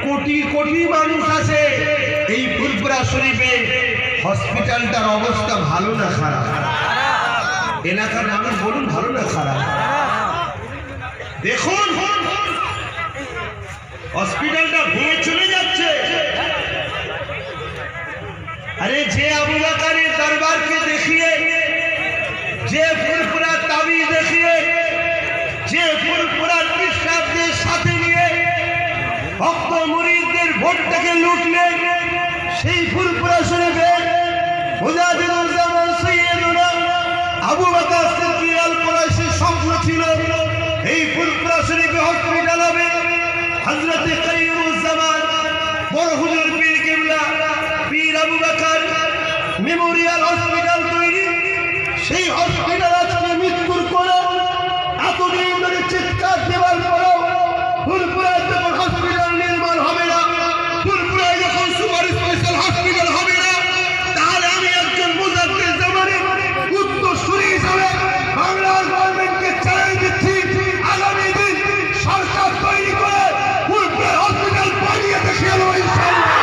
কোটি কোটি মানুষ আছে এই ফুরফুরা শরীফে। হসপিটালটার অবস্থা ভালো না খারাপ? এলাকার মানুষ বলুন ভালো না খারাপ? দেখুন হসপিটালটা ভেঙে চলে যাচ্ছে। আরে যে আবু বকরের দরবারকে দেখিয়ে, যে ফুরফুরা তাবিজ দেখিয়ে, যে ফুরফুরা পীরসাহেবদের সাথে নিয়ে ভক্ত মুরিদদের ভোটটাকে লুটলেন, সেই ফুরফুরা শরীফে মুজাহিদুজ্জামান সৈয়দুনা আবু বকর সিদ্দিক আল কুরাইশির স্বপ্ন ছিল এই ফুরফুরা শরীফে হসপিটাল হবে। হযরত কাইয়ুমুজ্জামান বড় হুজুর পীর কিবলা পীর আবু বকর মেমোরিয়াল হসপিটাল তৈরি। সেই হসপিটাল আজকে মৃত্যুর পরে এতদিন ধরে চিৎকার দেওয়ার পরেও ফুরফুরায় যখন হসপিটাল নির্মাণ হবে না, ফুরফুরায় যখন সুপার স্পেশাল হসপিটাল হবে না, তাহলে আমি একজন মুজাহিদুজ্জামানের উত্তরসূরি হিসাবে বাংলার গভর্নমেন্টকে চ্যালেঞ্জ দিচ্ছি, আগামী দিন সরকার তৈরি করে ফুরফুরায় হসপিটাল বানিয়ে দেখিয়ে দেবো ইনশাআল্লাহ।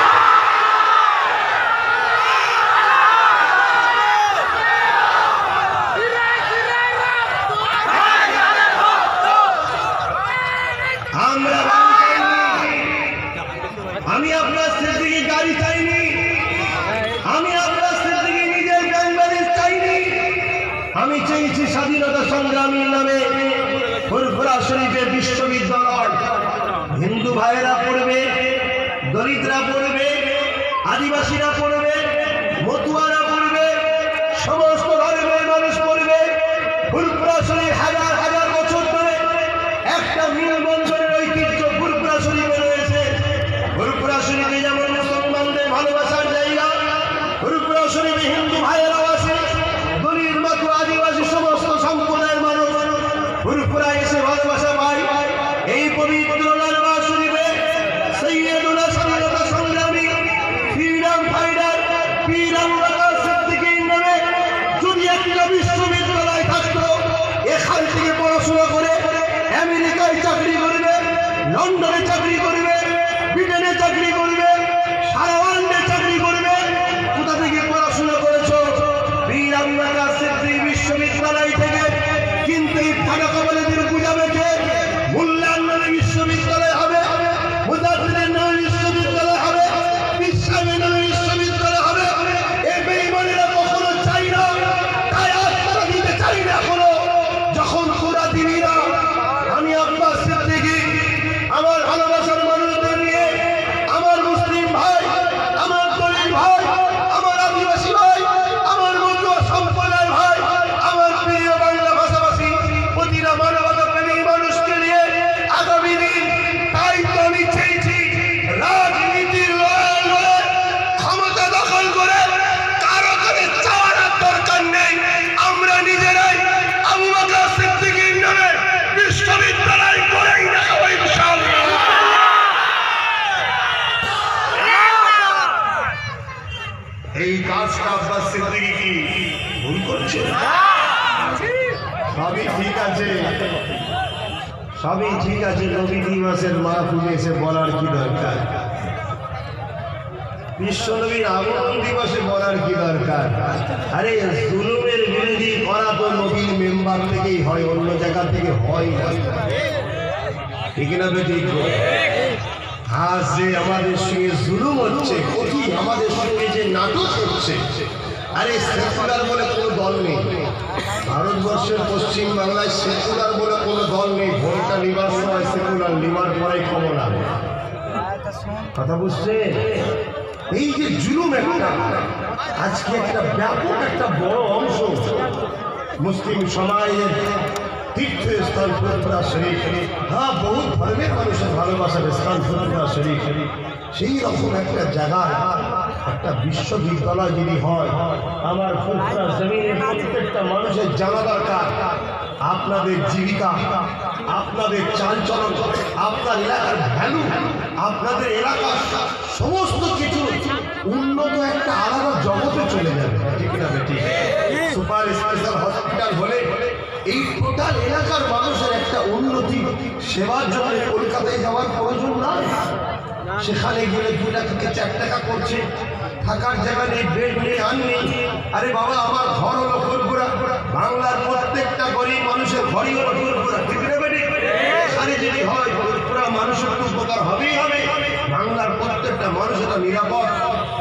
আমি আপনার সিদ্দিকী গাড়ি চাইনি, আমি আপনার সিদ্দিকী নিজের ব্যাংক ব্যালেন্স চাইনি। আমি চেয়েছি স্বাধীনতা সংগ্রামীর নামে ফুরফুরা শরীফে বিশ্ববিদ্যালয়। হিন্দু ভাইয়েরা পড়বে, দলিতরা পড়বে, আদিবাসীরা পড়বে, মতুয়ারা পড়বে, সমস্ত ধর্মের মানুষ পড়বে। ফুরফুরা শরীফ হাজার হাজার বছর ধরে একটা মিলবন্ধনের ঐতিহ্য ফুরফুরা শরীফে রয়েছে। ফুরফুরা শরীফে যেমন মুসলমানদের ভালোবাসার জায়গা, ফুরফুরা শরীফে হিন্দু ভাইয়েরাও আছে, দলিত মতুয়া আদিবাসী সমস্ত সম্প্রদায়ের মানুষ ফুরফুরায় এসে ভালোবাসা পায়। এই পবিত্র দরবার শরীফে সৈয়দুনা স্বাধীনতা সংগ্রামী ফ্রিডম ফাইটার পীর আবু বকর সিদ্দিকীর নামে যদি একটা বিশ্ববিদ্যালয় থাকতো, এখান থেকে পড়াশোনা করে আমেরিকায় চাকরি করবে, লন্ডনে চাকরি করবে, ব্রিটেনে চাকরি করবে, সারা ওয়ার্ল্ডে চাকরি করবে। কোথা থেকে পড়াশোনা করেছো? পীর আবু বকর সিদ্দিক বিশ্ববিদ্যালয় থেকে। কিন্তু এই ফাটা কবলেদের বুঝাবে কে? মোল্লার নামে বিশ্ববিদ্যালয় হবে, মুজাহিদের নামে বিশ্ববিদ্যালয় হবে, পীর সাহেবের নামে বিশ্ববিদ্যালয় হবে। এই বেঈমানেরা কখনো চাই না, তাই আজ তারা দিতে চাই না। এখনো যখন পুরা দিনীরা, আমি আব্বাস সিদ্দিকী আমার ভালোবাসার মানুষদের নিয়ে, আমার মুসলিম ভাই, আমার দলিত ভাই, আমার আদিবাসী ভাই, আমার মতুয়া সম্প্রদায়ের ভাই, আমার প্রিয় বাংলা ভাষাভাষী প্রতিটা মানবতা প্রেমী মানুষকে নিয়ে আগামী দিন, তাই তো আমি চেয়েছি রাজনীতির লড়াই ক্ষমতা দখল করে কারো কাছে চাওয়ার দরকার নেই। আমরা নিজেরাই আবু বকর সিদ্দিকীর নামে বিশ্ববিদ্যালয় করেই দেখাবো ইনশাআল্লাহ। এই কাজটা আব্বাস সিদ্দিকী কি ভুল করছে? সবই ঠিক আছে, সবই ঠিক আছে। নবী দিবসের মাহফিলে এসে বলার কি দরকার? বিশ্বনবীর আগমন দিবসে বলার কি দরকার? আরে জুলুমের বিরোধী করা তো নবীর মেম্বার থেকেই হয়, অন্য জায়গা থেকে হয় না। ঠিক না বেঠিক? আজ যে আমাদের সঙ্গে জুলুম হচ্ছে, কঠিন আমাদের সঙ্গে যে নাটক হচ্ছে, আরে সেকুলার বলে কোনো দল নেই। ভারতবর্ষের পশ্চিম বাংলায় সেকুলার বলে কোনো দল নেই। ভোটটা নিবার সময় সেকুলার, নিবার পরে ক্ষমতা। কথা বুঝছে? এই যে জুলুম একটা, আজকে একটা ব্যাপক একটা বড় অংশ মুসলিম সমাজের তীর্থস্থান ফুরফুরা শরীফ। হ্যাঁ, বহু ধর্মের মানুষের ভালোবাসার স্থান ফুরফুরা শরীফ। সেই রকম একটা জায়গায় একটা বিশ্ববিদ্যালয় যদি হয়, আমার ফুরফুরা জমিনের প্রত্যেকটা মানুষের জানা দরকার আপনাদের জীবিকা, আপনাদের চালচলন, আপনার এলাকার ভ্যালু, আপনাদের এলাকার সমস্ত কিছু উন্নত একটা আলাদা জগতে চলে যাবে। ঠিক না বেটি? সুপার স্পেশাল হসপিটাল হলে এই টোটাল এলাকার মানুষের একটা উন্নতি, সেবার জন্য কলকাতায় যাওয়ার প্রয়োজন নাই। সেখানে গেলে 2 টাকা থেকে 4 টাকা করছে, থাকার জায়গা নেই, বেড নেই, আর নেই। আরে বাবা, আমার ঘর হলো ফুরফুরা। বাংলার প্রত্যেকটা গরিব মানুষের ঘরই হলো ফুরফুরা, ঠিক না বেটি? এখানে যদি হয় ফুরফুরা, মানুষের তো উপকার হবেই হবে। বাংলার প্রত্যেকটা মানুষ এটা নিরাপদ,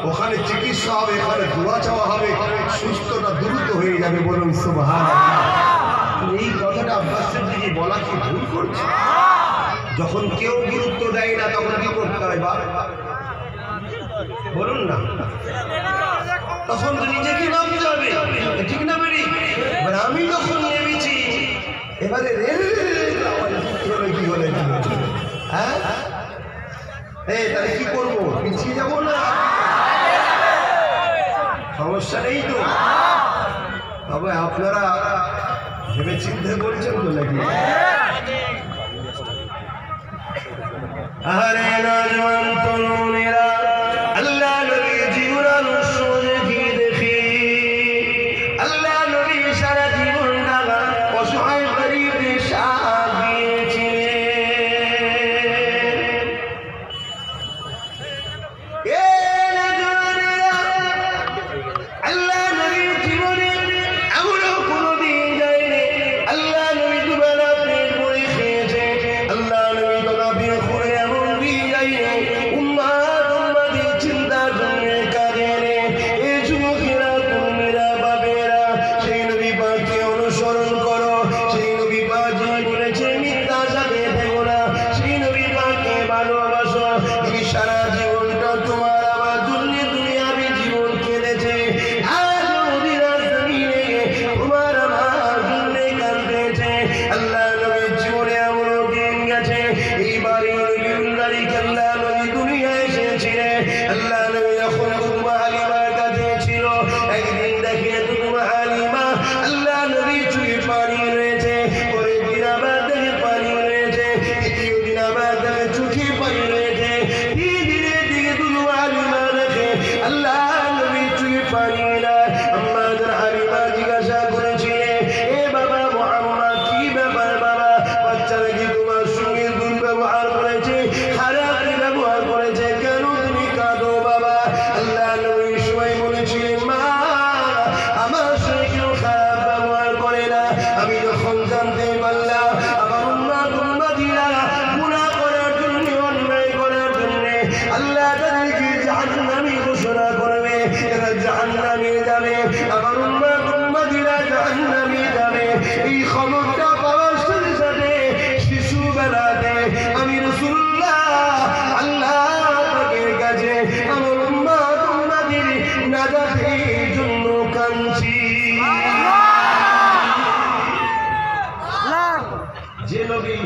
ওখানে চিকিৎসা হবে, এখানে দোয়া চাওয়া হবে, সুস্থতা দ্রুত হয়ে যাবে। বলুন সুবহানাল্লাহ। এই কথাটা আব্বাস সিদ্দিকী বলা কি ভুল করছে? যখন কেউ গুরুত্ব দেয় না তখন কি করতে হয় বা বলুন না? তখন তো নিজেকে নামতে হবে, ঠিক না বেরি? এবার আমি যখন নেমেছি, এবারে কি হলে হ্যাঁ, তাহলে কি করবো? পিছিয়ে যাবো না? সমস্যা নেই তো? তবে আপনারা ভেবে চিন্তা করছেন তো নাকি? আরে নজওয়ান তরুণেরা, আল্লাহ নবীর জীবন আদর্শ দেখি, আল্লাহ নবী সারা জীবনটা অসহায় গরিবদের সাথ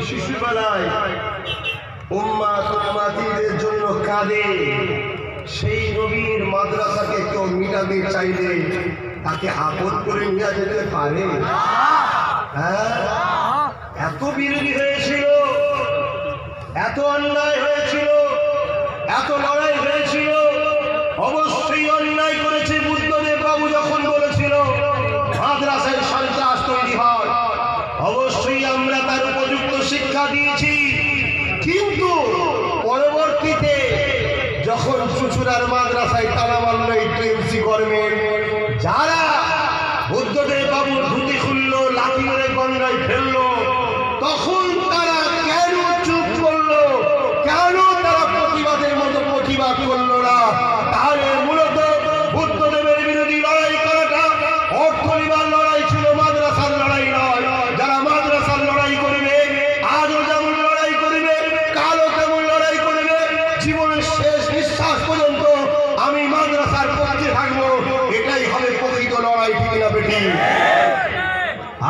শিশুবেলায় উম্মাত উম্মাতিদের জন্য কাঁদে, সেই নবীর মাদ্রাসাকে কেউ মিটাতে চাইলে তাকে আপদ করে নিয়ে যেতে পারে? হ্যাঁ, এত বিরোধী হয়েছিল, এত অন্যায় হয়েছিল, এত লড়াই হয়েছিল। অবশ্যই অন্যায় করেছে বুদ্ধদেব বাবু যখন বলেছিল মাদ্রাসায় সন্ত্রাস তৈরি হয়, অবশ্যই আমরা তার উপযুক্ত শিক্ষা দিয়েছি। কিন্তু পরবর্তীতে যখন চুচুড়ার মাদ্রাসায় তালা মারল এই টিএমসি গভর্নমেন্ট, যারা বুদ্ধদেব বাবুর ধুতি খুললো, লাঠি মেরে গঙ্গায় ফেললো, তখন তারা কেন চুপ করলো? কেন তারা প্রতিবাদের মতো প্রতিবাদ করলো না? তাহলে মূলত বুদ্ধদেবের বিরোধী লড়াই করাটা অর্থনীতির লড়াই ছিল, মাদ্রাসার লড়াই নয়। যারা মাদ্রাসার লড়াই করবে, আজও যেমন লড়াই করবে, কালও তেমন লড়াই করবে, জীবনের শেষ নিঃশ্বাস পর্যন্ত আমি মাদ্রাসার পক্ষে থাকবো, এটাই হবে প্রকৃত লড়াই, ঠিক না বেটি?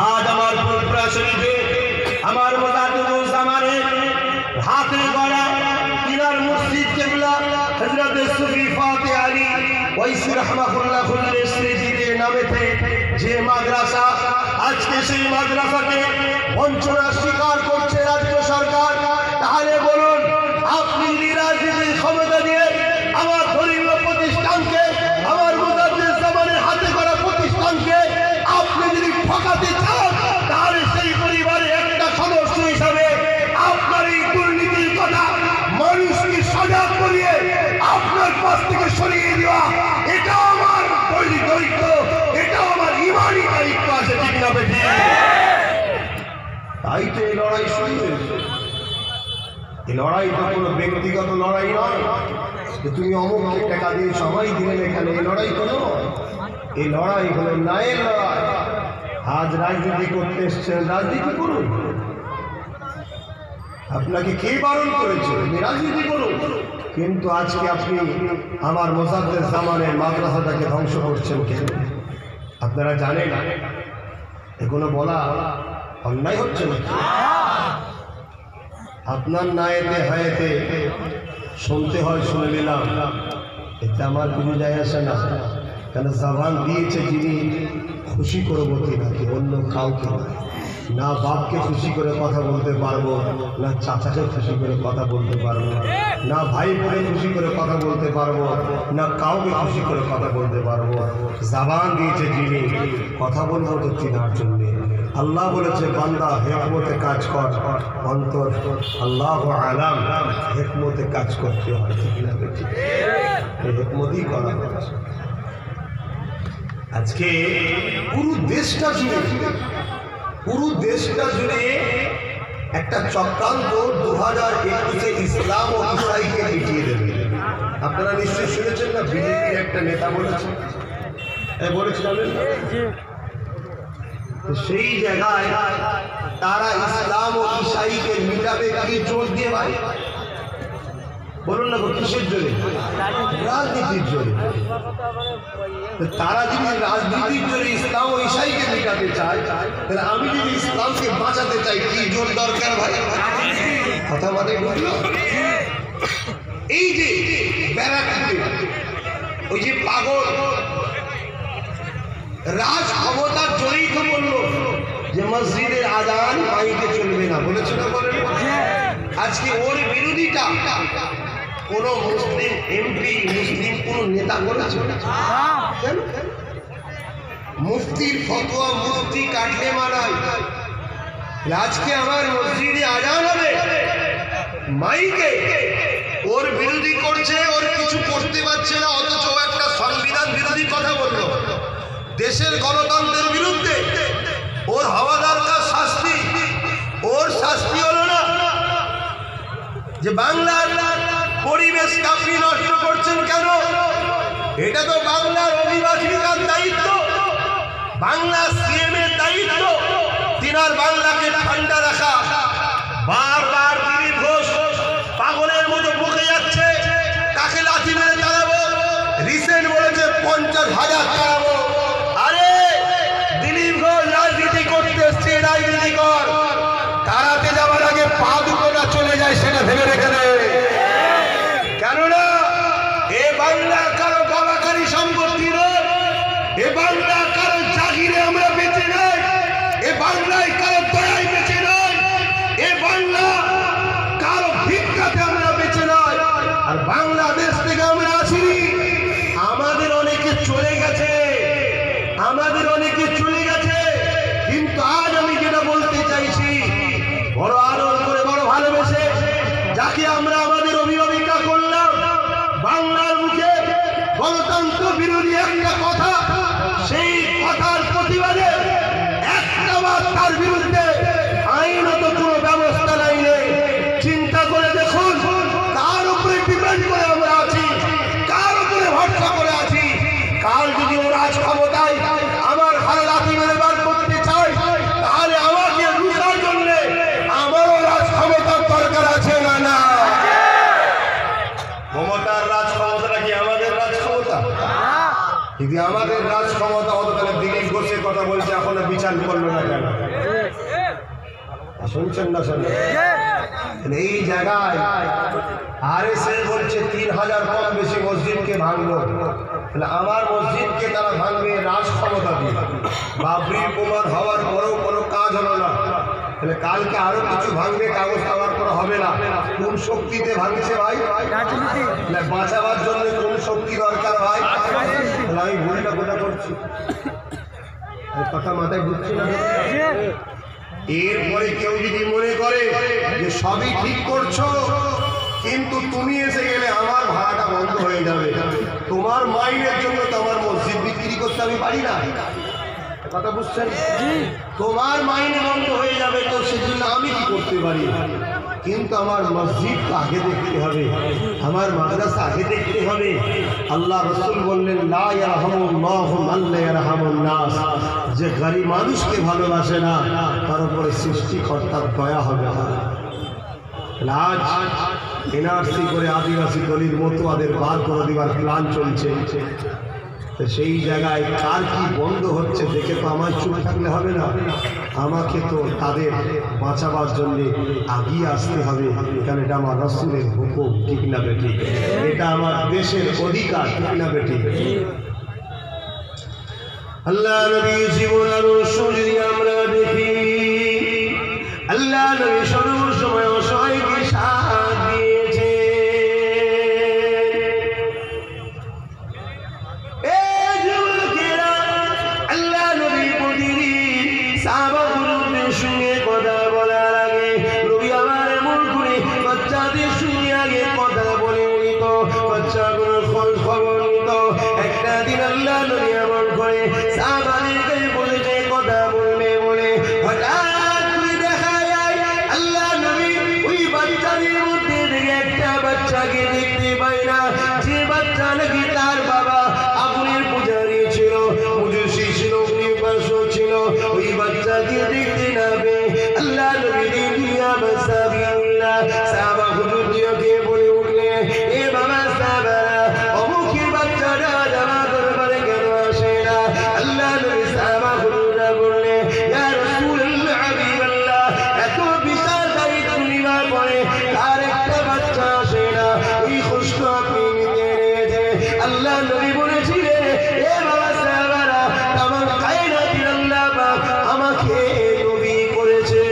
আজ আমার ফুরফুরা শরীফে আমার মুজাদ্দিদুজ্জামানের হাতে গড়া তিনার মুর্শিদ কিবলা হযরত সুফি ফাতে আলী ওয়াইসি রাহমাতুল্লাহুর স্মৃতিতে নামেতে যে মাদ্রাসা, আজকে সেই মাদ্রাসাকে বঞ্চনা স্বীকার করছে রাজ্য সরকার। তাহলে বলুন, আপনি যদি রাজনীতির ক্ষমতা দিয়ে আমার ধর্মীয় প্রতিষ্ঠানকে, আমার মুজাদ্দিদুজ্জামানের হাতে গড়া প্রতিষ্ঠানকে আপনি যদি ঠকাতে চান, তাহলে সেই পরিবারের একটা সদস্য হিসাবে আপনার এই দুর্নীতির কথা মানুষকে সজাগ করি লড়াই তো কোনো ব্যক্তিগত লড়াই নয় যে তুমি অমুককে টাকা দিয়ে সবাই দিলেন এখানে, এই লড়াই কোনো, এই লড়াই হলো ন্যায়ের লড়াই। আজ রাজনীতি করতে এসছেন, রাজনীতি করুন, আপনাকে কে বারণ করেছে রাজনীতি করুন, কিন্তু আজকে আপনি আমার মোসাদ্দেদ জামানের মাদ্রাসাটাকে ধ্বংস করছেন কেন? আপনারা জানেন এগুলো বলা অন্যায় হচ্ছে না? আপনার নায়েতে হায়েতে শুনতে হয়, শুনে নিলাম, এতে আমার কোনো যায় আসে না, কেন জবান দিয়েছে যিনি খুশি করবো নাকি অন্য কাউকে নয়। না বাপকে খুশি করে কথা বলতে পারবো, না চাচাকে খুশি করে কথা বলতে পারবো, না ভাই বোনে খুশি করে কথা বলতে পারবো, না কাউকে খুশি করে কথা বলতে পারবো। জবান দিয়েছে যিনি, কথা বলবো তো তিনার জন্যে। আল্লাহ বলেছে বান্দা হেকমতে কাজ কর, অন্তর আল্লাহ আলাম, হেকমতে কাজ করতে হয়, ঠিক না? এই হেকমতই করা হচ্ছে। আজকে পুরো দেশটা জুড়ে একটা চক্রান্ত 2021-এ ইসলাম ও ইসরাইলকে মিটিয়ে দেবে। আপনারা নিশ্চয়ই শুনেছেন না, বিজেপির একটা নেতা বলেছেন, সেই জায়গায় তারা ইসলাম ও ইসরাইলকে মিটাবে কি জোর দিয়ে? ভাই বলুন না, কিসের জোরে? রাজনীতির জোরে। তারা যদি রাজনীতির জোরে ইসলাম ও ইসরাইলকে মিটাতে চায়, তাহলে আমি যদি ইসলামকে বাঁচাতে চাই, কি জোর দরকার ভাই? কথা মানে বুঝলো? এই যে ব্যারাকপুরে ওই যে পাগল রাজ ক্ষমতার জোরেই তো বললো যে মসজিদের আজান মাইকে চলবে না, বলেছে না? বলেন। আজকে ওর বিরোধিতা কোন মুসলিম এমপি, মুসলিম কোন নেতা করেছে? মুফতির ফতোয়া মুফতি কাটলে মানায়। আজকে আমার মসজিদে আজান হবে মাইকে, ওর বিরোধী করছে, ওর কিছু করতে পারছে না, অথচ একটা সংবিধান বিরোধী কথা বললো, দেশের গণতন্ত্রের বিরুদ্ধে। ওর হওয়া দরকার শাস্তি, ওর শাস্তি হলো না যে বাংলার পরিবেশকে আপনি নষ্ট করছেন কেন? এটা তো বাংলার অভিবাসীদের দায়িত্ব, বাংলা সিএম এর দায়িত্ব, তিনার বাংলাকে ঠান্ডা রাখা। বারবার দিলীপ ঘোষ পাগলের মতো বকে যাচ্ছে, তাকে লাঠি মেরে তাড়াবো, রিসেন্ট বলেছে 50,000 তাড়াবো। আরে দিলীপ ঘোষ রাজনীতি করতে এসছে, রাজনীতি কর, তাড়াতে যাওয়ার আগে পা দুটো না চলে যায় সেটা ভেবে রেখে দে। কেননা এ বাংলা কারো বাবাকারী সম্পত্তি নয়, এ বাংলা কারো জাগিরে আমরা বেঁচে নাই, এ বাংলায় কারো দয়ায় বেঁচে নাই, এ বাংলা কারো ভিক্ষাতে আমরা বেঁচে নাই। আর বাংলাদেশ থেকে আমরা আসিনি, আমাদের অনেকে চলে গেছে, আমাদের অনেকে চলে গেছে, কিন্তু আজ আমি যেটা বলতে চাইছি, বড় আনন্দ করে, বড় ভালোবেসে যাকে আমরা আমাদের অভিভাবিকা করলাম, বাংলার মুখে গণতন্ত্র বিরোধী একটা কথা, সেই কথার প্রতিবাদে একটা বার তার বিরুদ্ধে আইনত কোনো ব্যবস্থা নাইলে চিন্তা করে দেখুন, কার উপরে ডিপেন্ড করে আমরা আছি, কার উপরে ভরসা করে আছি। কাল যদি ও রাজ ক্ষমতায় আমার ঘরে লাথি মেরে বার করতে চায়, তাহলে আমাকে রুখার জন্য আমারও রাজ ক্ষমতার দরকার আছে না? না, মমতার রাজ ক্ষমতাটা কি আমাদের রাজ ক্ষমতা? যদি আমাদের রাজ ক্ষমতা হতো তাহলে দিলীপ ঘোষের কথা বলছে, এখনো বিচার করলো না কেন? শুনছেন না? শুনছেন? এই জায়গায় আরএসএস বলছে 3,000 কম বেশি মসজিদকে ভাঙলো, তাহলে আমার মসজিদকে তারা ভাঙবে রাজ ক্ষমতা দিয়ে। বাবরি প্রমাণ হওয়ার পরেও কোনো কাজ হলো না, তাহলে কালকে আরো কিছু ভাঙবে, কাগজ পাওয়ার পর হবে না। কোন শক্তিতে ভাঙছে ভাই? বাঁচাবার জন্য কোন শক্তি দরকার ভাই? তাহলে আমি ভুলটা কোথা করছি? কথা মাথায় ঢুকছে না? এরপরে কেউ যদি মনে করে যে সবই ঠিক করছো, কিন্তু তুমি এসে গেলে আমার ভাড়াটা বন্ধ হয়ে যাবে, তোমার মাইনের জন্য তো আমার মসজিদ বিক্রি করতে আমি পারি না। কথা বুঝছেন? তোমার মাইনে বন্ধ হয়ে যাবে, তো সেজন্য আমি কি করতে পারি? কিন্তু আমার মসজিদ আগে দেখতে হবে, আমার মাদ্রাসা আগে দেখতে হবে। আল্লাহ রাসূল বললেন, লা ইয়ারহামুল্লাহু মান লা ইয়ারহামুন নাস, যে গরিব মানুষকে ভালোবাসে না তার উপরে সৃষ্টিকর্তার দয়া হবে না। আজ এনআরসি করে আদিবাসী দলিল মতুয়াদের বার করে দেওয়ার প্ল্যান চলছে। সেই জায়গায় কার কি বন্ধ হচ্ছে দেখে তো আমার চুপ থাকলে হবে না, আমাকে তো তাদের বাঁচাবার জন্য এগিয়ে আসতে হবে। কারণ এটা আমার রাসূলের হুকুম, ঠিক না বেটি? এটা আমার দেশের অধিকার, ঠিক না বেটি? আল্লাহ নবী জীবন আদর্শ যদি আমরা দেখি, আল্লাহ নবী সর্বসময় অসহায়কে সাথ দিয়েছে। আল্লাহ নবী প্রতিদিন সাহাবাদের সঙ্গে কথা বলার আগে নবী আমার এমন করে বাচ্চাদের সঙ্গে আগে কথা বলে নিত, বাচ্চাগুলোর খোঁজ খবর নিত। একটা দিন আল্লাহ নবী এমন করে সাহাবাদেরকে বলেছে কথা বলবে বলে, হঠাৎ করে দেখা যায় আল্লাহ নবী ওই বাচ্চাদের মধ্যে থেকে একটা বাচ্চাকে দেখতে পায় না, যে বাচ্চা নাকি তার বাবা আগুনের পূজারী ছিল, মুজুসি ছিল, উপাসক ছিল। ওই বাচ্চাকে দেখতে না পেয়ে আল্লাহ নবী দিয়া মাসাবিল্লাহ সাহাবা হুজুরকে বলে উঠলে, এ বাবা সাহাবারা, অমুকের বাচ্চাটা জামা দরবারে কেন আসে না? আল্লাহ নবী সাহাবা হুজুররা বললে, ইয়া রাসূলুল্লাহ হাবিবাল্লাহ, এত বিশাল দায়িত্ব নেওয়ার পরে তার একটা বাচ্চা আসে না, এই কষ্ট আপনি নিতে নিয়েছে। আল্লাহ নবী বলেছিলেন, এ বাবা সাহাবারা, আমার কায়নাতের আল্লাহ পাক আমাকে নবী করেছে।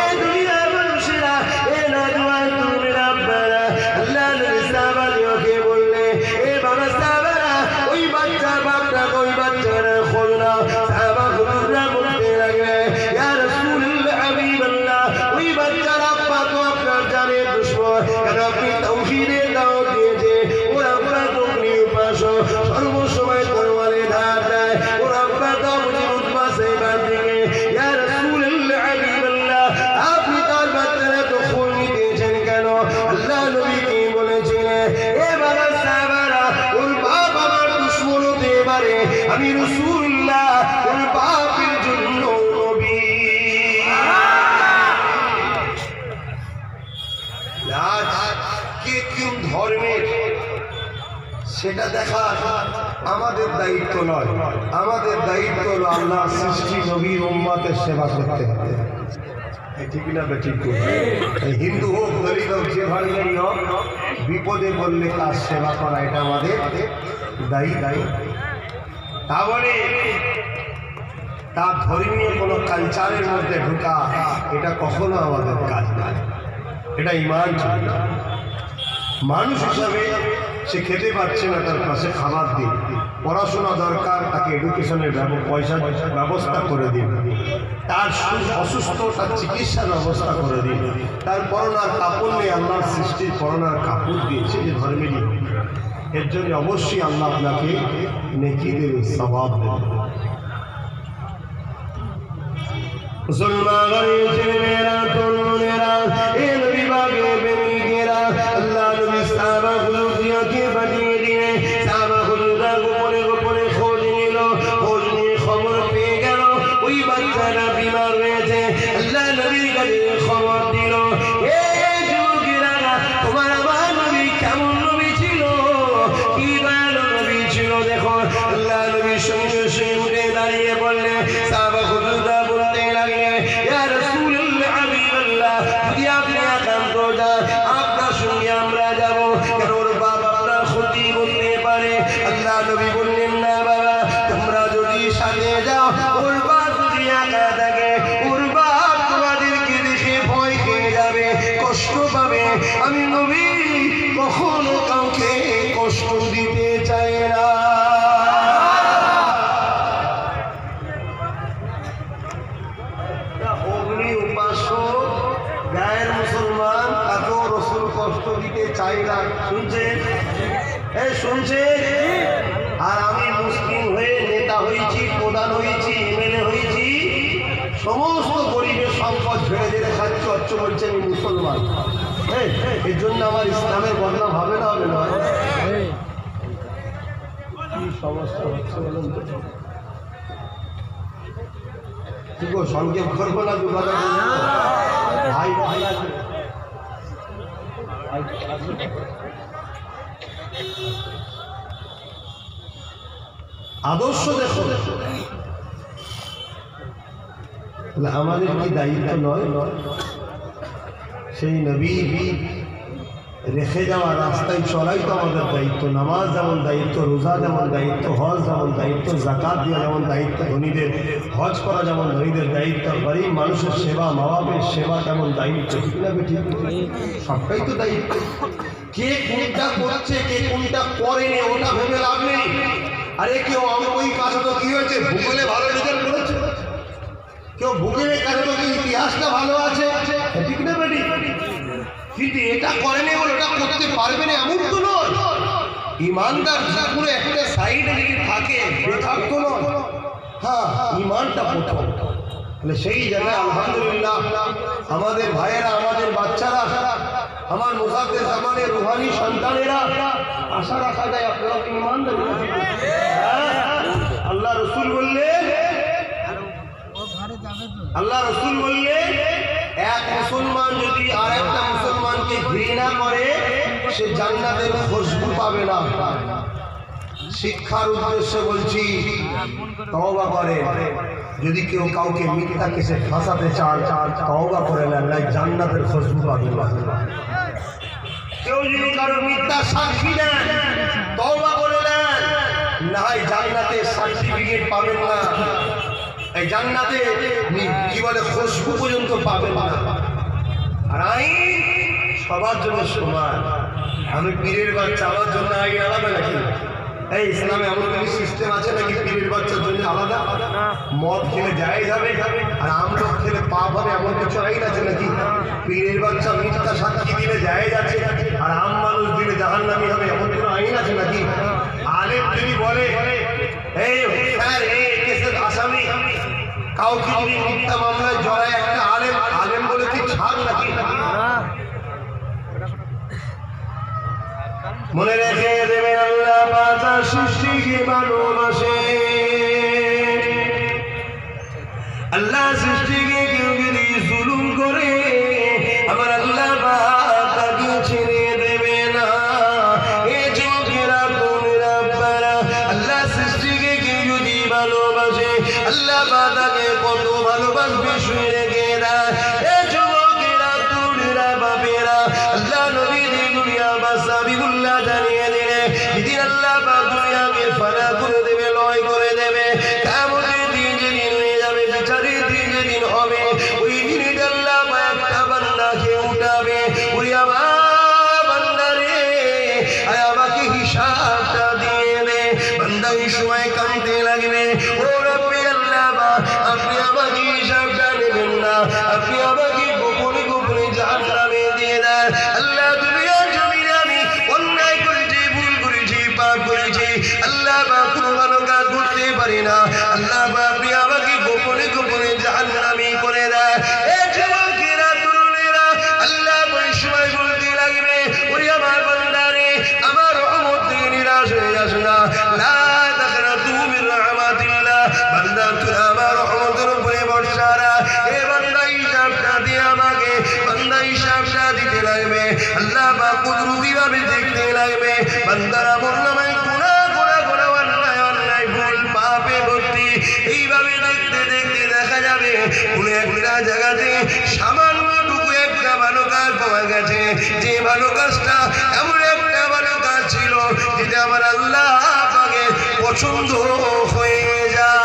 এ দুনিয়ার মানুষেরা, এ নওজোয়ান তরুণেরা, আপনারা আল্লাহ নবী সাহাবাদেরকে বললে, এ বাবা সাহাবারা, ওই বাচ্চার বাপটা ওই বাচ্চারা খোঁজ নাও। সাহাবা হুজুররা বলতে লাগলে, ইয়া রাসূলুল্লাহ হাবিবাল্লাহ, ওই বাচ্চার আব্বা তো আপনার জানের দুশমন, কেন আপনি তাওহীদের দাওয়াত দিয়েছে, ওর আব্বা তো উপাসক, সর্বসময় তরবারে ধার দেয়, ওর আব্বা তো উতবা সাইবার দিকে। ইয়া রাসূলুল্লাহ হাবিবাল্লাহ, আপনি তার বাচ্চারা তো খোঁজ নিতেছেন কেন? আল্লাহ নবী কি বলেছিলেন, এ বাবা সাহাবারা, ওর বাপ আমার দুশমন হতে পারে, আমি রাসূলুল্লাহ ওর বাপের জন্য নবী। আজ কে কোন ধর্মের সেটা দেখা আমাদের দায়িত্ব নয়, আমাদের দায়িত্ব হলো আল্লাহ সৃষ্টি নবীর উম্মতের সেবা করতে হবে, ঠিক না বেঠিক? হিন্দু হোক, দলিত হোক, যে ধর্মেরই হোক, বিপদে বললে তার সেবা করা এটা আমাদের দায়িত্ব। তাহলে তার ধর্মীয় কোনো কালচারের মধ্যে ঢোকা এটা কখনো আমাদের কাজ নয়, এটা ঈমান। মানুষ হিসাবে সে খেতে পারছে না, তার পাশে খাবার দিন, পড়াশোনা দরকার, তাকে এডুকেশনের পয়সার ব্যবস্থা করে দিন, তার অসুস্থ তার চিকিৎসার ব্যবস্থা করে দিন, তার পরনার কাপড় নেই, আল্লাহর সৃষ্টির পরনার কাপড় দিয়েছে যে ধর্মেরই, এর জন্য অবশ্যই আল্লাহ আপনাকে নেকি দেবে, সওয়াব দেবে। মুসলমানের ছেলেমেয়েরা, তরুণেরা, এ নবী পাকের প্রেমিকেরা, আল্লাহ নবী সাহাবা হুজুরকে পাঠিয়ে দিয়ে সাহাবা হুজুররা গোপনে গোপনে খোঁজ নিল, খোঁজ নিয়ে খবর পেয়ে গেল ওই বাচ্চাটা বিমার রয়েছে। আল্লাহ নবীর কাছে খবর দিল, এ যুবকেরা, তোমার আমার নবী কেমন নবী ছিল, কি ভালো নবী ছিল দেখো। আল্লাহ নবীর সঙ্গে সে উঠে দাঁড়িয়ে বললে, সাহাবা হুজুররা বলতে লাগলে, ইয়া রাসূলুল্লাহ হাবিবাল্লাহ, যদি আপনি একান্ত যান, আপনার সঙ্গে আমরা যাব, কেন ওর বাপ আপনার ক্ষতি করতে পারে। আল্লাহ নবী বললেন, না বাবা, তোমরা যদি সাথে যাও, ওর বাপ যদি একা থাকে, ওর বাপ তোমাদেরকে দেখে ভয় খেয়ে যাবে, কষ্ট পাবে। আমি নবী কখনো কাউকে কষ্ট দিতে চাই না। অগ্নি উপাসক, গায়ের মুসলমান, তাকেও রসুল কষ্ট দিতে চাই না। শুনছেন? শুনছেন? আর আমি মুসলিম হয়ে নেতা হয়েছি, প্রধান হয়েছি, এমএলএ হয়েছি, সমস্ত গরিবের সম্পদ ছেড়ে জেলে খাচ্ছি অচ্ছ বলছে আমি মুসলমান। এর জন্য আমার ইসলামের বদনাম হবে না? হবে না? কি সমস্যা হচ্ছে বলুন তো? কি গো সংক্ষেপ করবো না? দু কথা ভাই ভাই আছে আদর্শ দেখো। আমাদের কি দায়িত্ব নয় সেই নবী রেখে যাওয়া রাস্তায় চলাই তো আমাদের দায়িত্ব। নামাজ যেমন দায়িত্ব, রোজা যেমন দায়িত্ব, হজ যেমন দায়িত্ব, জাকাত দেওয়া যেমন দায়িত্ব ধনীদের, হজ করা যেমন ধনীদের দায়িত্ব, গরিব মানুষের সেবা, মা বাপের সেবা তেমন দায়িত্ব। ঠিক না? ঠিক, সবটাই তো দায়িত্ব। কে কোনটা করছে, কে কোনটা করেনি ওটা ভেবে লাভ নেই। আরে কেউ ওই কাজে তো কি হয়েছে, ভূগোলে ভালো রেজাল্ট করেছে, কেউ ভূগোলের কাজে তো ইতিহাসটা ভালো আছে। ঠিক না বেটি? কিন্তু এটা করেনি বলে ওটা করতে পারবে না এমন তো নয়। ইমানদার পুরো একটা সাইডে যদি থাকে বেথাক্ত নয়। হ্যাঁ, ইমানটা প্রথম। তাহলে সেই জায়গায় আলহামদুলিল্লাহ আমাদের ভাইয়েরা, আমাদের বাচ্চারা, আমার মুসাফির জামানের রুহানি সন্তানেরা আশা রাখা যায় আপনারা ইমানদার। আল্লাহ রসুল বললেন, এক মুসলমান যদি আর একটা মুসলমানকে ঘৃণা করে সে জান্নাতের খুশবু পাবে না। শিক্ষার উদ্দেশ্যে বলছি, তওবা করে। যদি কেউ কাউকে মিথ্যা কেসে ফাঁসাতে চান, তওবা করে নেন, নাই জান্নাতের খুশবু পাবে না। কেউ যদি কারো মিথ্যা সাক্ষী দেন, তওবা করে নেন, নাই জান্নাতের সার্টিফিকেট পাবেন না। এই জান্নাতে কি বলে খুশবু পর্যন্ত পাবেন না। আর আইন সবার জন্য সমান। আমি পীরের বাচ্চা, আমার জন্য আইন আলাদা নাকি? এই ইসলামে এমন কোনো সিস্টেম আছে নাকি পীরের বাচ্চার জন্য আলাদা? মদ খেলে জায়েজ হবে আর আমলোক খেলে পাপ হবে এমন কিছু আইন আছে নাকি? পীরের বাচ্চা মিথ্যা সাক্ষী দিলে জায়েজ আছে আর আম মানুষ দিলে জাহান্নামী হবে এমন কোনো আইন আছে নাকি? আলেম যদি বলে এই স্যার এই কেসের আসামি কাউকে যদি মিথ্যা মামলায় জড়ায় একটা আলেম, আলেম বলে কি ছাড় নাকি? মনে রেখে দেবেন আল্লাহ পাতা সৃষ্টিকে ভালোবাসে। আল্লাহ সৃষ্টিকে কেউ যদি জুলুম করে আমার আল্লাহ তাকে ছেড়ে দেবে না। এ যুবকেরা তোমরা পারা আল্লাহ সৃষ্টিকে কেউ যদি ভালোবাসে আল্লাহ তাকে কত ভালোবাসবে শুনে রেখে দেয়। এ যুবকেরা তোমরা বাপেরা আল্লাহ নবী দুনিয়া বাসাবিহুল্লাহ জানিয়ে দিলে যেদিন আল্লাহ দুনিয়াকে ফানা করে দেবে, লয় করে দেবে, কিয়ামতের দিন যেদিন হয়ে যাবে, বিচারের দিন যেদিন হবে, ওই দিনে আল্লাহ একটা বান্দাকে উঠাবে। ওই আমার বান্দা রে, আমাকে হিসাবটা দিয়ে দে। বান্দা ওই সময় কাঁদতে লাগবে, ও রব্বি আল্লাহ আপনি আমাকে হিসাবটা নেবেন না, আপনি আমাকে গোপনে গোপনে জাহান্নামে দিয়ে দেন। আল্লাহ দুনিয়ার জমিনে আমি অন্যায় করেছি, ভুল করেছি, পাপ করেছি, আল্লাহ কোনো ভালো কাজ করতে পারি না, আল্লাহ আপনি আমাকে গোপনে গোপনে জাহান্নামী করে দেয়। এ যুবকেরা তরুণেরা আল্লাহ ওই সময় বলতে লাগবে, ওই আমার বান্দারে আমার রহমত থেকে নিরাশ হয়ে যাস না, লা তাকনাতু মির রাহমাতিল্লাহ, বান্দা তুই আমার রহমতের উপরে ভরসা রাখ। এ বান্দা হিসাবটা দিয়ে আমাকে, বান্দা হিসাবটা দিতে লাগবে, আল্লাহ পাক কুদরতিভাবে দেখতে লাগবে। বান্দারা আমলনামায় গুনাহ গুনাহ গুনাহ অন্যায় অন্যায় ভুল পাপে ভর্তি। এইভাবে দেখতে দেখতে দেখা যাবে কোন একটা জায়গাতে সামান্যটুকু একটা ভালো কাজ পাওয়া গেছে, যে ভালো কাজটা এমন একটা ভালো কাজ ছিল যেটা আমার আল্লাহ পাকের পছন্দ হয়ে যায়।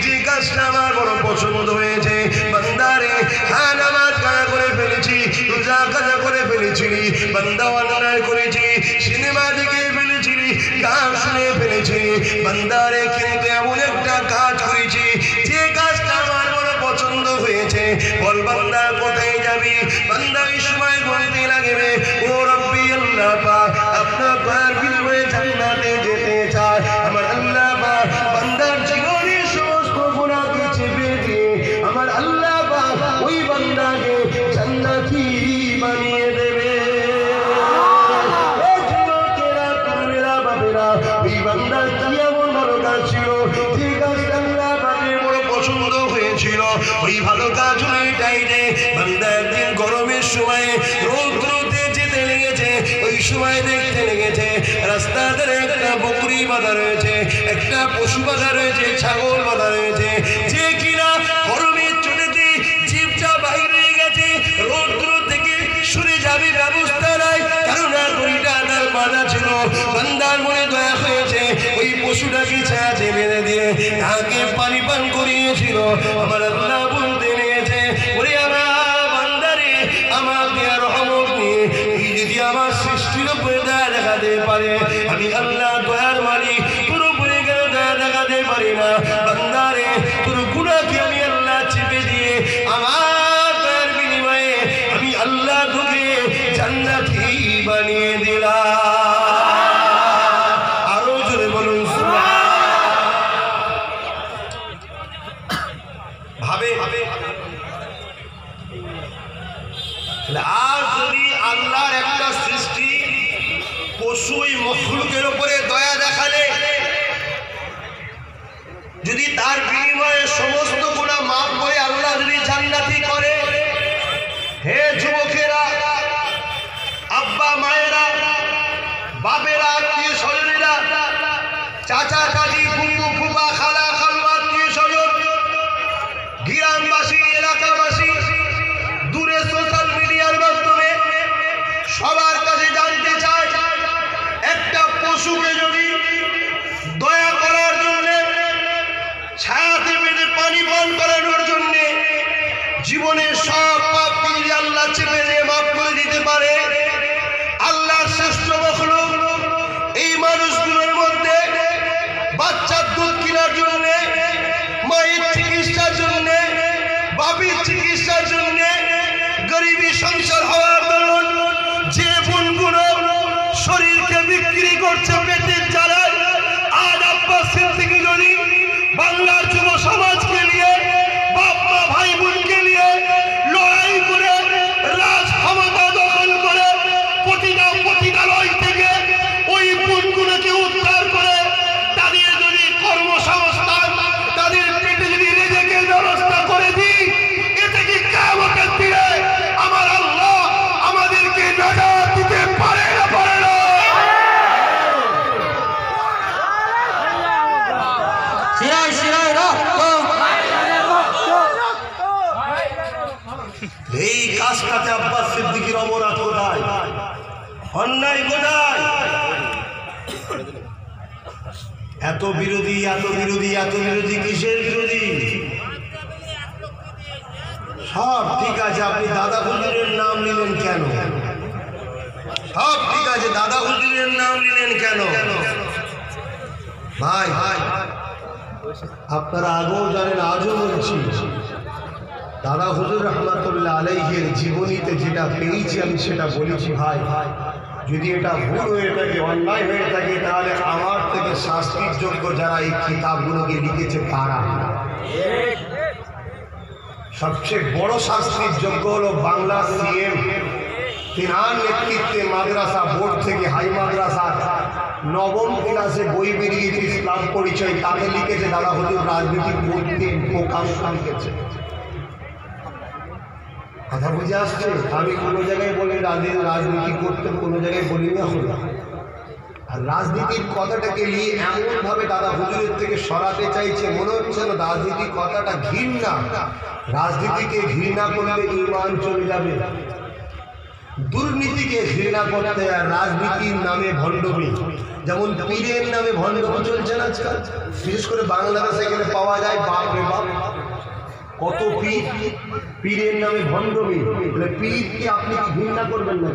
যে কাজটা আমার বড় পছন্দ হয়েছে, বান্দারে হ্যাঁ নামাজ কাজা করে ফেলেছি, রোজা কাজা করে ফেলেছি, বান্দা অন্যায় করেছি, সিনেমা দেখে ফেলেছি, গান শুনে ফেলেছি, বান্দারে কিন্তু এমন একটা কাজ করেছি যে কাজটা আমার বড় পছন্দ হয়েছে। বল বান্দা কোথায় যাবি? বান্দা এই সময় বলতে লাগবে, ও রব্বি আল্লাহ পাক আপনার গাছ ছিল, যে গাছটা আল্লাহ পাকের বড় পছন্দ হয়েছিল, ওই ভালো গাছ টাইনে বান্দা একদিন গরমের সময় রৌদ্রতে যেতে লেগেছে। ওই সময় দেখতে লেগেছে রাস্তার ধারে একটা বকরি বাঁধা রয়েছে, একটা পশু বাঁধা রয়েছে, ছাগল বাঁধা রয়েছে, যে কিনা গরমের চোটেতে জীবটা বাইরে হয়ে গেছে, রৌদ্র থেকে সরে যাবে ব্যবস্থা নাই, কেননা গরুটা তার বাঁধা ছিল। বান্দার মনে দয়া হয়েছে, ওই পশুটাকে ছায়াতে বেঁধে দিয়ে তাকে পানি পান করিয়েছিল। আমার আল্লাহ বলতে নিয়েছে, ওরে আমার বান্দারে, আমাকে আর রহমত নিয়ে এই যদি আমার সৃষ্টির উপরে দয়া দেখাতে পারে, আমি আল্লাহ দয়ার মালিক, তোর উপরে কেন দয়া দেখাতে পারি না? বান্দারে, তোর গুনাহকে আমি আল্লাহ চেপে দিয়ে আমার দয়ার বিনিময়ে আমি আল্লাহ তোকে জান্নাতি বানিয়ে দিলাম। আরো জোরে বলুন ভাবে আর যদি আল্লাহর একটা সৃষ্টি পশুই মখলুকের উপরে দয়া দেখালে, যদি তার বিনিময়ে সমস্ত গুনাহ মাফ করে আল্লাহ যদি জান্নাতি করে, হে যুবকেরা, আব্বা মায়েরা, বাপেরা, আত্মীয় স্বজনেরা, চাচা চাচি, কুকু ফুফা, খালা খালু, আত্মীয় স্বজন, গ্রামবাসী, এলাকাবাসী, দূরে সোশ্যাল মিডিয়ার মাধ্যমে সবার কাছে জানতে চাই, একটা পশুকে যদি দয়া করার জন্য, ছায়াতে বেঁধে পানি পান করানোর জন্য জীবনের সব পাপ যদি আল্লাহ চেপে দিয়ে মাফ করে দিতে পারে, আল্লাহর শ্রেষ্ঠ মখলুক এই মানুষগুলোর মধ্যে বাচ্চার দুধ কেনার জন্য, মায়ের চিকিৎসার জন্য, বাপের চিকিৎসার জন্য, গরিবী সংসার হওয়ার দরুন যে বোনগুলো শরীরকে বিক্রি করছে পেটের জ্বালায়, আজ আব্বাস সিদ্দিকী যদি বাংলার যুব সমাজকে নিয়ে, বাপ মা ভাই বোনকে নিয়ে লড়াই করে রাজ ক্ষমতা দখল করে পতিতালয় থেকে ওই বোনগুলোকে উদ্ধার করে তাদের যদি কর্মসংস্থান, তাদের পেটে যদি রেজেকের ব্যবস্থা করে দিই, এতে কি কিয়ামতের দিনে আমার আল্লাহ আমাদেরকে নাজাত দিতে পারে না? পারে না? এই কাজটাতে আব্বাস সিদ্দিকীর অপরাধ কোথায়? অন্যায় কোথায়? এত বিরোধী, এত বিরোধী, এত বিরোধী, কিসের বিরোধী? সব ঠিক আছে, আপনি দাদা হুজুরের নাম নিলেন কেন? সব ঠিক আছে, দাদা হুজুরের নাম নিলেন কেন? ভাই আপনারা আগেও জানেন, আজও বলছি, দাদা হুজুর রহমাতুল্লাহ আলাইহির জীবনীতে যেটা পেয়েছি আমি সেটা বলেছি। ভাই যদি এটা ভুল হয়ে থাকে, অন্যায় হয়ে থাকে, তাহলে আমার থেকে শাস্তির যোগ্য যারা এই কিতাবগুলোকে লিখেছে তারা। সবচেয়ে বড় শাস্তির যোগ্য হলো বাংলা সিএম, তিনার নেতৃত্বে মাদ্রাসা বোর্ড থেকে হাই মাদ্রাসা নবম ক্লাসে বই বেরিয়েছে ইসলাম পরিচয়, তাতে লিখেছে দাদা হুজুর রাজনীতি করতে প্রকাশ লিখেছে। কথা বুঝে আসছে? আমি কোনো জায়গায় বলি রাজনীতি করতে, কোনো জায়গায় বলি না হলো। আর রাজনীতির কথাটাকে নিয়ে এমনভাবে দাদা হুজুরের থেকে সরাতে চাইছে, মনে হচ্ছে না রাজনীতির কথাটা ঘৃণা। রাজনীতিকে ঘৃণা করলে ঈমান চলে যাবে। দুর্নীতিকে ঘৃণা করতে, আর রাজনীতির নামে ভণ্ডমি, যেমন পীরের নামে ভণ্ডমি চলছে না আজকাল, বিশেষ করে বাংলাদেশে গেলে পাওয়া যায়। বাপ রে বাপ, কত পীর, পীরের নামে ভণ্ডমি। পীরকে আপনি কি ঘৃণা করবেন না?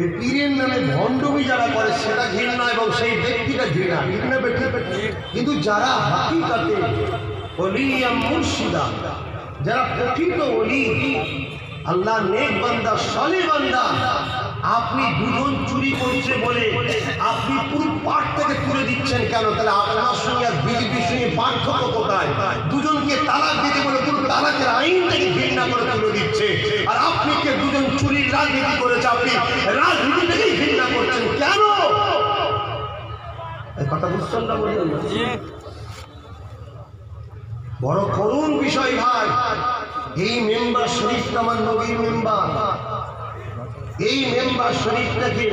এই পীরের নামে ভণ্ডমি যারা করে সেটা ঘৃণা, এবং সেই ব্যক্তিটা ঘৃণা, ঘৃণা ব্যক্তি। কিন্তু যারা হাকিকাতে ওলিয়া মুর্শিদা, যারা প্রকৃত ওলি, আল্লাহ নেক বান্দা, সালেহ বান্দা, আপনি দুজন চুরি করছে বলে আপনি পুরো পাঠ থেকে তুলে দিচ্ছেন কেন? তাহলে আপনার সঙ্গে আর বিজেপির সঙ্গে পার্থক্য কোথায়? দুজনকে তালাক দিতে বলে পুরো তালাকের আইন থেকে ঘৃণা করে তুলে দিচ্ছে, আর আপনি কে দুজন চুরির রাজনীতি করেছে, আপনি রাজনীতি থেকেই ঘৃণা করছেন কেন? এই কথা বুঝছেন না? বললেন না? বড় করুণ বিষয় ভাই। এই মেম্বার শরীফটা আমার নবীর মেম্বার। এই মেম্বার শরীফটাকে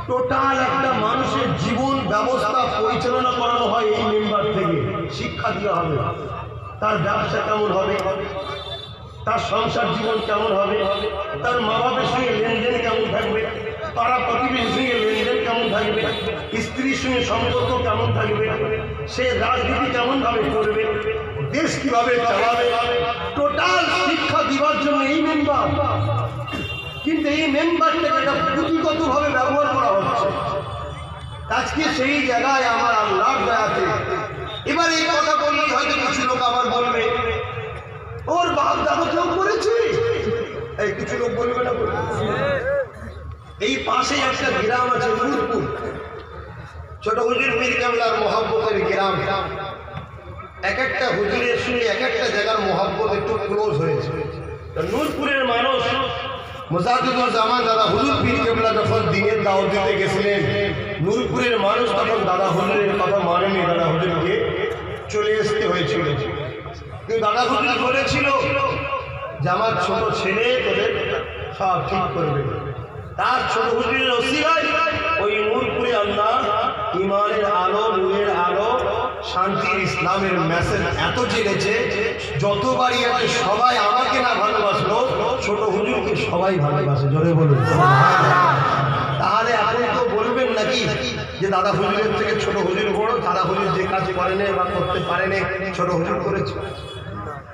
টোটাল একটা মানুষের জীবন ব্যবস্থা পরিচালনা করানো হয় এই মেম্বার থেকে। শিক্ষা দেওয়া হবে, তার ব্যবসা কেমন হবে, তার সংসার জীবন কেমন হবে, তার মা বাবার সঙ্গে লেনদেন কেমন থাকবে, পাড়া প্রতিবেশীর সঙ্গে লেনদেন কেমন থাকবে, স্ত্রীর সঙ্গে সম্পর্ক কেমন থাকবে, সে রাজনীতি কেমন ভাবে করবে, দেশ কিভাবে চালাবে, টোটাল শিক্ষা দেওয়ার জন্য এই মেম্বার। কিন্তু এই মেম্বারটাকে একটা পুঁথিগত ভাবে ব্যবহার করা হচ্ছে। আজকে সেই জায়গায় আমার আল্লাহর দয়াতে এবার এই কথা বললেই হয়তো কিছু লোক আবার বলবে ওর বাপ দাদা কেউ করেছে, এই কিছু লোক বলবে না। এই পাশে একটা গ্রাম আছে নূরপুর, ছোট হুজুর পীর কেবলার মহব্বতের গ্রাম। এক একটা হুজুরের সঙ্গে এক একটা জায়গার মহব্বত একটু ক্লোজ হয়েছে। নূরপুরের মানুষ মুজাদ্দিদুল জামান দাদা হুজুর পীর কেবলা যখন দিনের দাওয়াত দিতে গেছিলেন, নূরপুরের মানুষ তখন দাদা হুজুরের কথা মানেনি, দাদা হুজুরকে চলে আসতে হয়েছিল। কিন্তু দাদা হুজুর বলেছিল যে আমার ছোট ছেলে তোদের সব ঠিক করবে। তার ছোট হুজুরের ওসিলায় ওই নূরপুরে আল্লাহ ইমানের আলো, নূরের আলো, শান্তির ইসলামের মেসেজ এত জেনেছে, যত বাড়ি আছে সবাই আমাকে না ভালোবাসলো, ছোট হুজুরকে সবাই ভালোবাসে। জোরে বলুন। তাহলে এখন তো বলবেন নাকি যে দাদা হুজুরের থেকে ছোট হুজুর বড়, দাদা হুজুর যে কাজ করেনি বা করতে পারেনি ছোট হুজুর করেছে?